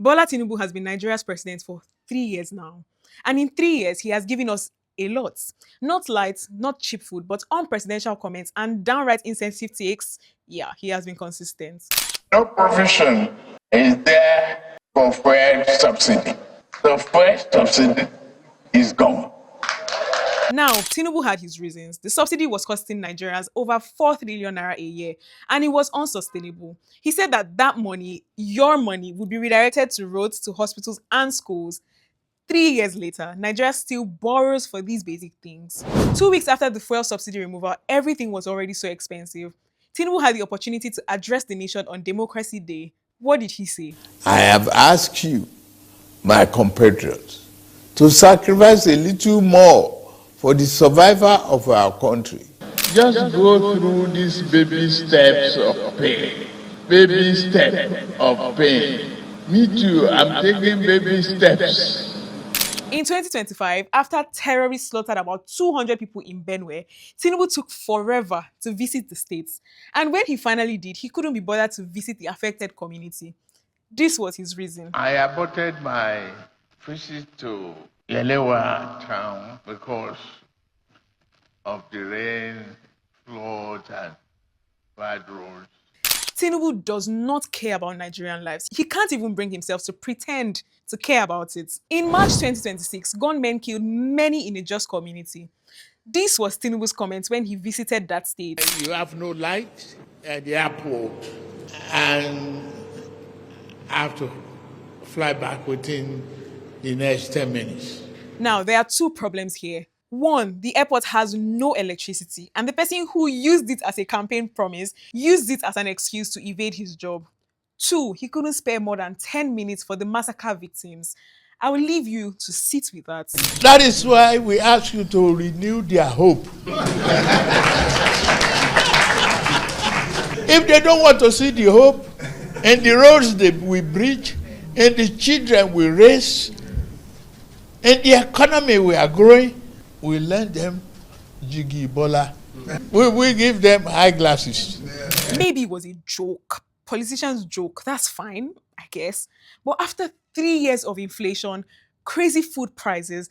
Bola Tinubu has been Nigeria's president for 3 years now. And in 3 years, he has given us a lot. Not light, not cheap food, but unpresidential comments and downright insensitive takes. Yeah, he has been consistent. No provision is there for fuel subsidy. The fuel subsidy is gone. Now, Tinubu had his reasons. The subsidy was costing Nigerians over 4 trillion naira a year, and it was unsustainable. He said that that money, your money, would be redirected to roads, to hospitals, and schools. 3 years later, Nigeria still borrows for these basic things. 2 weeks after the fuel subsidy removal, everything was already so expensive. Tinubu had the opportunity to address the nation on Democracy Day. What did he say? I have asked you, my compatriots, to sacrifice a little more for the survival of our country. Just go through these baby steps of pain. Baby step of pain. Me too, I'm taking baby steps. In 2025, after terrorists slaughtered about 200 people in Benue, Tinubu took forever to visit the states. And when he finally did, he couldn't be bothered to visit the affected community. This was his reason. I aborted my visit to Yelewa town because of the rain, floods, and bad roads. Tinubu does not care about Nigerian lives. He can't even bring himself to pretend to care about it. In March 2026, gunmen killed many in a just community. This was Tinubu's comment when he visited that state. You have no light at the airport and have to fly back within the next 10 minutes. Now, there are two problems here. One, the airport has no electricity, and the person who used it as a campaign promise used it as an excuse to evade his job. Two, he couldn't spare more than 10 minutes for the massacre victims. I will leave you to sit with that. That is why we ask you to renew their hope. If they don't want to see the hope, and the roads that we bridge, and the children we raise, and the economy we are growing, we lend them Jiggy Bola. We give them eyeglasses. Maybe it was a joke. Politicians joke. That's fine, I guess. But after 3 years of inflation, crazy food prices,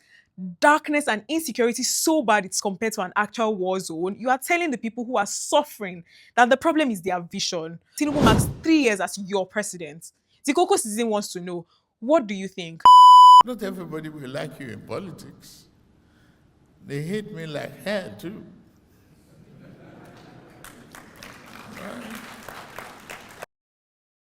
darkness and insecurity so bad it's compared to an actual war zone, you are telling the people who are suffering that the problem is their vision. Tinubu marks 3 years as your president. Zikoko Citizen wants to know, what do you think? Not everybody will like you in politics. They hate me like hell too.